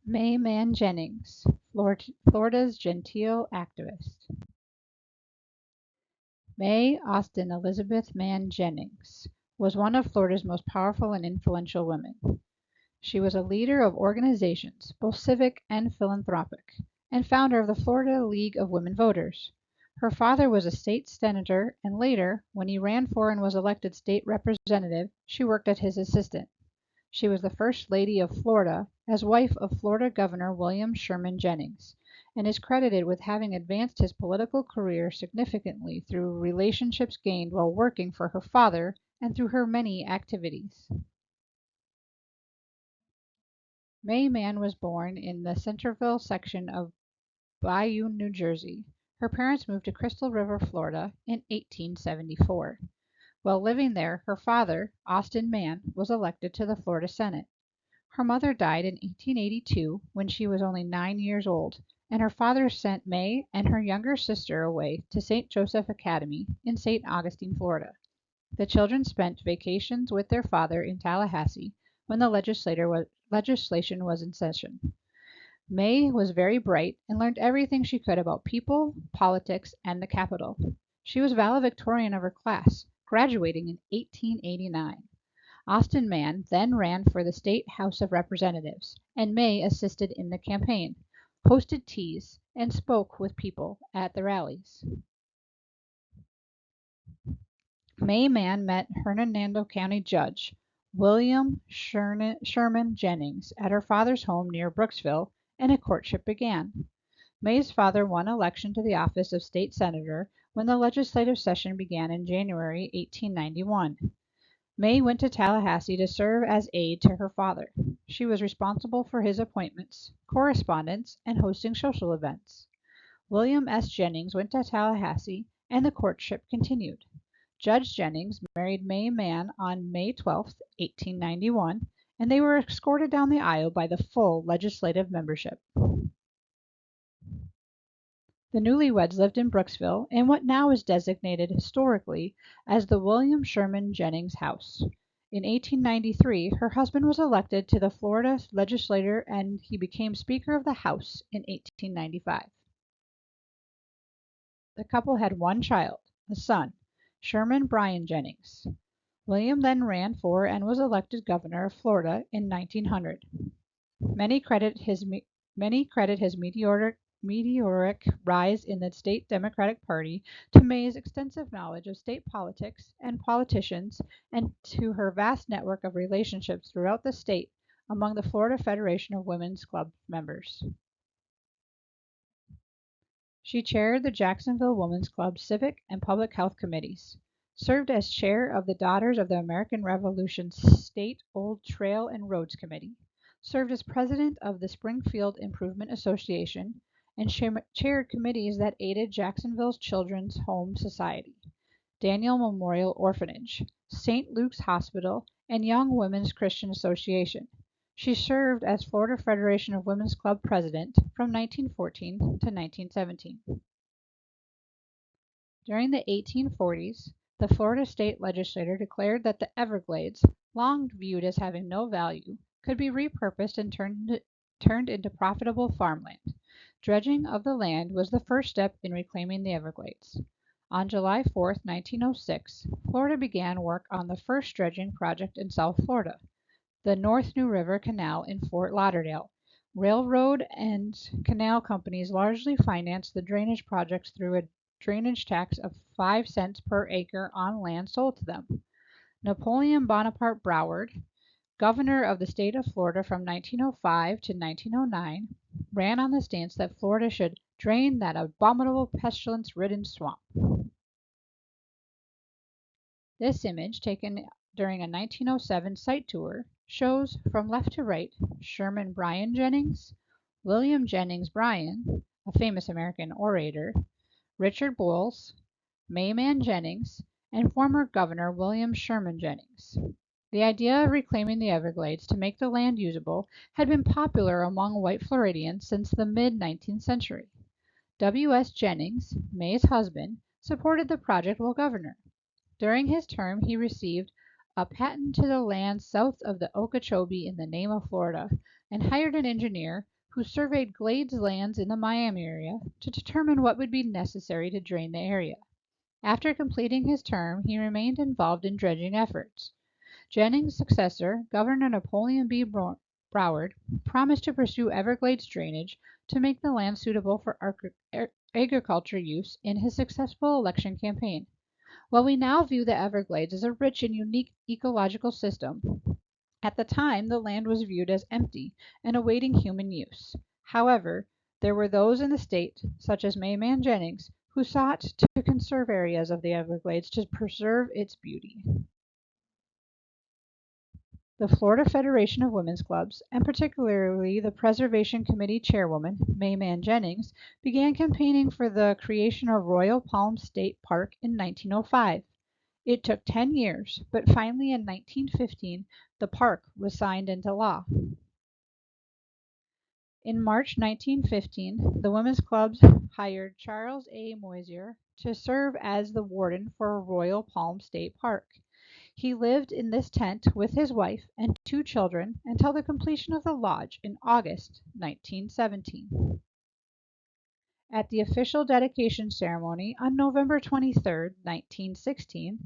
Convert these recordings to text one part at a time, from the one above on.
May Mann Jennings, Florida's genteel activist. May Austin Elizabeth Mann Jennings was one of Florida's most powerful and influential women. She was a leader of organizations, both civic and philanthropic, and founder of the Florida League of Women Voters. Her father was a state senator, and later, when he ran for and was elected state representative, she worked as his assistant. She was the First Lady of Florida, as wife of Florida Governor William Sherman Jennings, and is credited with having advanced his political career significantly through relationships gained while working for her father and through her many activities. May Mann was born in the Centerville section of Bayou, New Jersey. Her parents moved to Crystal River, Florida in 1874. While living there, her father, Austin Mann, was elected to the Florida Senate. Her mother died in 1882 when she was only 9 years old, and her father sent May and her younger sister away to St. Joseph Academy in St. Augustine, Florida. The children spent vacations with their father in Tallahassee when the legislation was in session. May was very bright and learned everything she could about people, politics, and the Capitol. She was valedictorian of her class, graduating in 1889. Austin Mann then ran for the State House of Representatives, and May assisted in the campaign, hosted teas, and spoke with people at the rallies. May Mann met Hernando County Judge William Sherman Jennings at her father's home near Brooksville, and a courtship began. May's father won election to the office of state senator when the legislative session began in January 1891. May went to Tallahassee to serve as aide to her father. She was responsible for his appointments, correspondence, and hosting social events. William S. Jennings went to Tallahassee, and the courtship continued. Judge Jennings married May Mann on May 12, 1891, and they were escorted down the aisle by the full legislative membership. The newlyweds lived in Brooksville in what now is designated historically as the William Sherman Jennings House. In 1893, her husband was elected to the Florida legislature and he became Speaker of the House in 1895. The couple had one child, a son, Sherman Bryan Jennings. William then ran for and was elected governor of Florida in 1900. Many credit his meteoric rise in the state Democratic Party to May's extensive knowledge of state politics and politicians and to her vast network of relationships throughout the state among the Florida Federation of Women's Club members. She chaired the Jacksonville Women's Club Civic and Public Health Committees, served as chair of the Daughters of the American Revolution State Old Trail and Roads Committee, served as president of the Springfield Improvement Association, and chaired committees that aided Jacksonville's Children's Home Society, Daniel Memorial Orphanage, St. Luke's Hospital, and Young Women's Christian Association. She served as Florida Federation of Women's Club president from 1914 to 1917. During the 1840s, the Florida state legislature declared that the Everglades, long viewed as having no value, could be repurposed and turned into profitable farmland. Dredging of the land was the first step in reclaiming the Everglades. On July 4, 1906, Florida began work on the first dredging project in South Florida, the North New River Canal in Fort Lauderdale. Railroad and canal companies largely financed the drainage projects through a drainage tax of 5 cents per acre on land sold to them. Napoleon Bonaparte Broward, governor of the state of Florida from 1905 to 1909, ran on the stance that Florida should drain that abominable pestilence-ridden swamp. This image, taken during a 1907 site tour, shows from left to right Sherman Bryan Jennings, William Jennings Bryan, a famous American orator, Richard Bolles, May Mann Jennings, and former Governor William Sherman Jennings. The idea of reclaiming the Everglades to make the land usable had been popular among white Floridians since the mid-19th century. W.S. Jennings, May's husband, supported the project while governor. During his term, he received a patent to the land south of the Okeechobee in the name of Florida and hired an engineer who surveyed glades lands in the Miami area to determine what would be necessary to drain the area. After completing his term, he remained involved in dredging efforts. Jennings' successor, Governor Napoleon B. Broward, promised to pursue Everglades drainage to make the land suitable for agriculture use in his successful election campaign. While we now view the Everglades as a rich and unique ecological system, at the time the land was viewed as empty and awaiting human use. However, there were those in the state, such as May Mann Jennings, who sought to conserve areas of the Everglades to preserve its beauty. The Florida Federation of Women's Clubs, and particularly the Preservation Committee chairwoman, May Mann Jennings, began campaigning for the creation of Royal Palm State Park in 1905. It took 10 years, but finally in 1915, the park was signed into law. In March 1915, the women's clubs hired Charles A. Moisier to serve as the warden for Royal Palm State Park. He lived in this tent with his wife and 2 children until the completion of the lodge in August 1917. At the official dedication ceremony on November 23, 1916,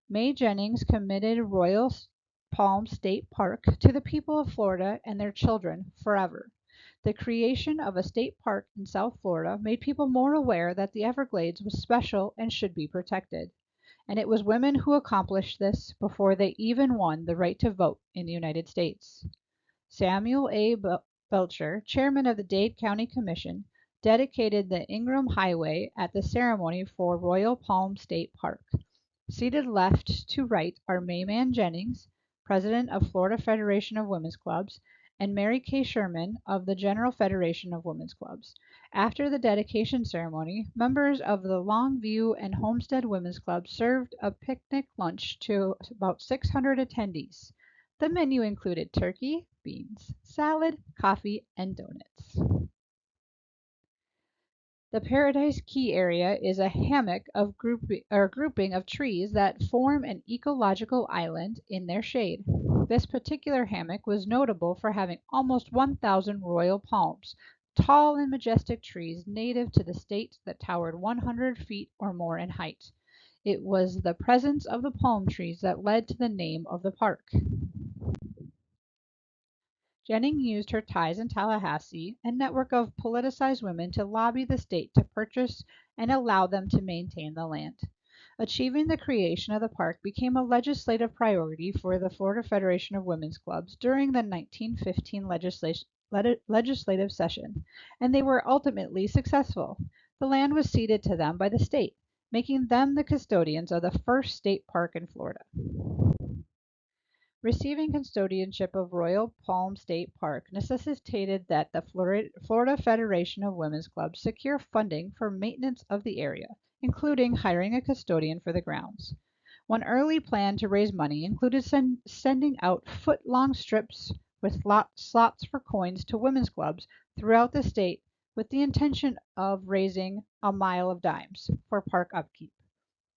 May Jennings committed Royal Palm State Park to the people of Florida and their children forever. The creation of a state park in South Florida made people more aware that the Everglades was special and should be protected. And it was women who accomplished this before they even won the right to vote in the United States. Samuel A. Belcher, chairman of the Dade County Commission, dedicated the Ingram Highway at the ceremony for Royal Palm State Park. Seated left to right are May Mann Jennings, president of Florida Federation of Women's Clubs, and Mary K. Sherman of the General Federation of Women's Clubs. After the dedication ceremony, members of the Longview and Homestead Women's Club served a picnic lunch to about 600 attendees. The menu included turkey, beans, salad, coffee, and donuts. The Paradise Key area is a hammock of grouping of trees that form an ecological island in their shade. This particular hammock was notable for having almost 1,000 royal palms, tall and majestic trees native to the state that towered 100 feet or more in height. It was the presence of the palm trees that led to the name of the park. Jennings used her ties in Tallahassee and network of politicized women to lobby the state to purchase and allow them to maintain the land. Achieving the creation of the park became a legislative priority for the Florida Federation of Women's Clubs during the 1915 legislative session, and they were ultimately successful. The land was ceded to them by the state, making them the custodians of the first state park in Florida. Receiving custodianship of Royal Palm State Park necessitated that the Florida Federation of Women's Clubs secure funding for maintenance of the area, including hiring a custodian for the grounds. One early plan to raise money included sending out foot-long strips with slots for coins to women's clubs throughout the state with the intention of raising a mile of dimes for park upkeep.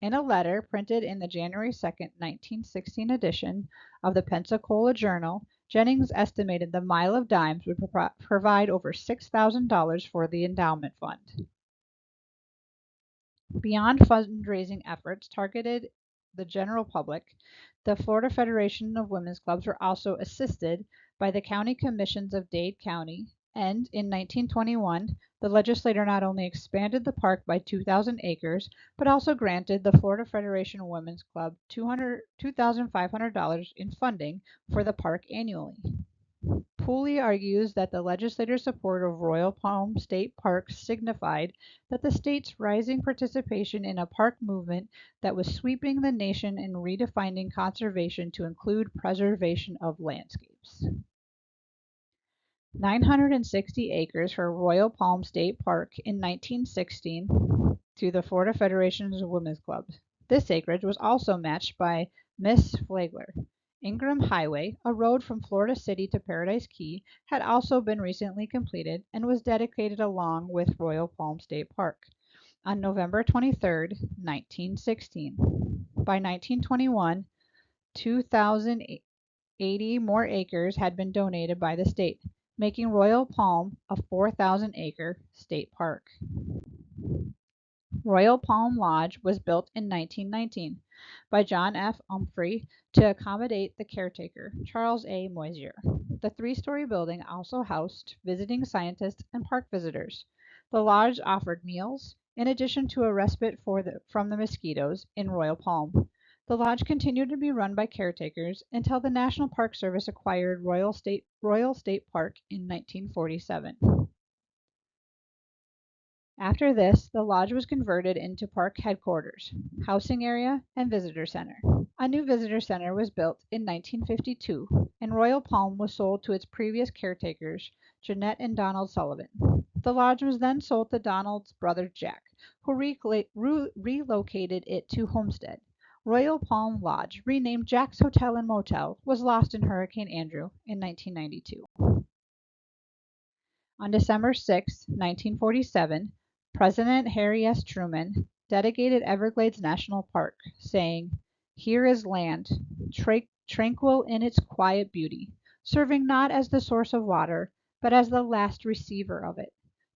In a letter printed in the January 2, 1916 edition of the Pensacola Journal, Jennings estimated the mile of dimes would provide over $6,000 for the endowment fund. Beyond fundraising efforts targeted the general public, the Florida Federation of Women's Clubs were also assisted by the county commissions of Dade County, and in 1921, the legislature not only expanded the park by 2,000 acres, but also granted the Florida Federation of Women's Club $2,500 in funding for the park annually. Pooley argues that the legislature's support of Royal Palm State Park signified that the state's rising participation in a park movement that was sweeping the nation and redefining conservation to include preservation of landscapes. 960 acres for Royal Palm State Park in 1916 to the Florida Federation of Women's Clubs. This acreage was also matched by Miss Flagler. Ingram Highway, a road from Florida City to Paradise Key, had also been recently completed and was dedicated along with Royal Palm State Park on November 23, 1916. By 1921, 2,080 more acres had been donated by the state, making Royal Palm a 4,000-acre state park. Royal Palm Lodge was built in 1919 by John F. Umphrey to accommodate the caretaker, Charles A. Moisier. The three-story building also housed visiting scientists and park visitors. The lodge offered meals, in addition to a respite from the mosquitoes in Royal Palm. The lodge continued to be run by caretakers until the National Park Service acquired Royal State Park in 1947. After this, the lodge was converted into park headquarters, housing area, and visitor center. A new visitor center was built in 1952, and Royal Palm was sold to its previous caretakers, Jeanette and Donald Sullivan. The lodge was then sold to Donald's brother Jack, who relocated it to Homestead. Royal Palm Lodge, renamed Jack's Hotel and Motel, was lost in Hurricane Andrew in 1992. On December 6, 1947, President Harry S. Truman dedicated Everglades National Park, saying, "Here is land, tranquil in its quiet beauty, serving not as the source of water, but as the last receiver of it.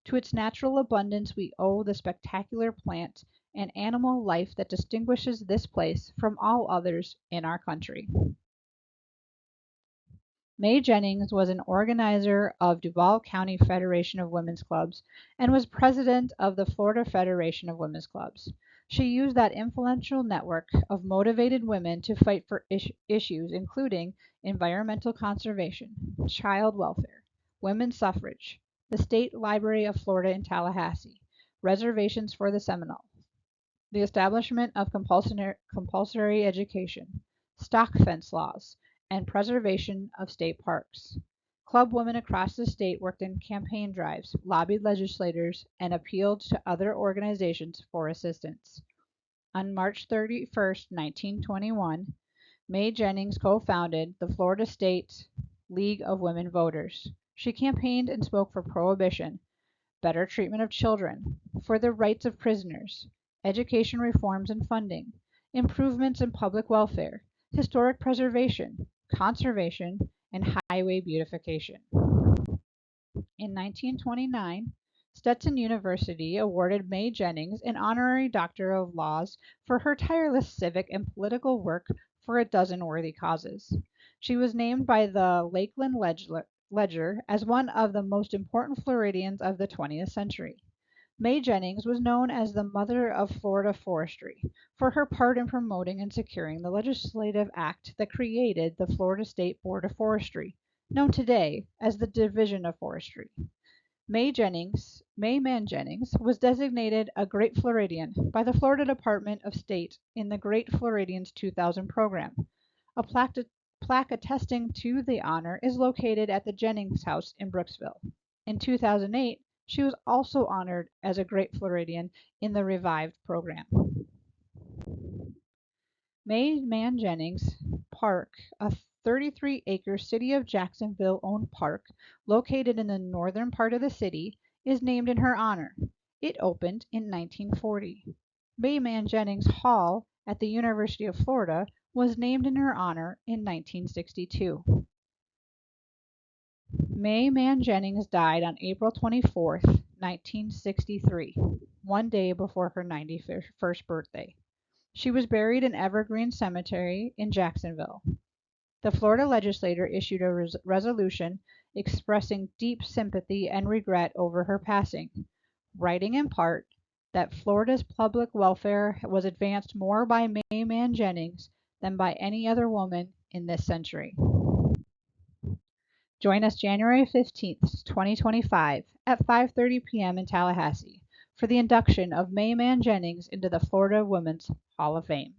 To its natural abundance we owe the spectacular plant and animal life that distinguishes this place from all others in our country." May Jennings was an organizer of Duval County Federation of Women's Clubs and was president of the Florida Federation of Women's Clubs. She used that influential network of motivated women to fight for issues including environmental conservation, child welfare, women's suffrage, the State Library of Florida in Tallahassee, reservations for the Seminoles, the establishment of compulsory education, stock fence laws, and preservation of state parks. Club women across the state worked in campaign drives, lobbied legislators, and appealed to other organizations for assistance. On March 31, 1921, May Jennings co-founded the Florida State League of Women Voters. She campaigned and spoke for prohibition, better treatment of children, for the rights of prisoners, education reforms and funding, improvements in public welfare, historic preservation, conservation, and highway beautification. In 1929, Stetson University awarded May Jennings an honorary Doctor of Laws for her tireless civic and political work for a dozen worthy causes. She was named by the Lakeland Ledger as one of the most important Floridians of the 20th century. May Jennings was known as the Mother of Florida Forestry for her part in promoting and securing the legislative act that created the Florida State Board of Forestry, known today as the Division of Forestry. May Mann Jennings, was designated a Great Floridian by the Florida Department of State in the Great Floridians 2000 program. A plaque attesting to the honor is located at the Jennings House in Brooksville. In 2008, she was also honored as a Great Floridian in the revived program. May Mann Jennings Park, a 33-acre City of Jacksonville-owned park located in the northern part of the city, is named in her honor. It opened in 1940. May Mann Jennings Hall at the University of Florida was named in her honor in 1962. May Mann Jennings died on April 24, 1963, one day before her 91st birthday. She was buried in Evergreen Cemetery in Jacksonville. The Florida legislature issued a resolution expressing deep sympathy and regret over her passing, writing in part that Florida's public welfare was advanced more by May Mann Jennings than by any other woman in this century. Join us January 15th, 2025 at 5:30 p.m. in Tallahassee for the induction of May Mann Jennings into the Florida Women's Hall of Fame.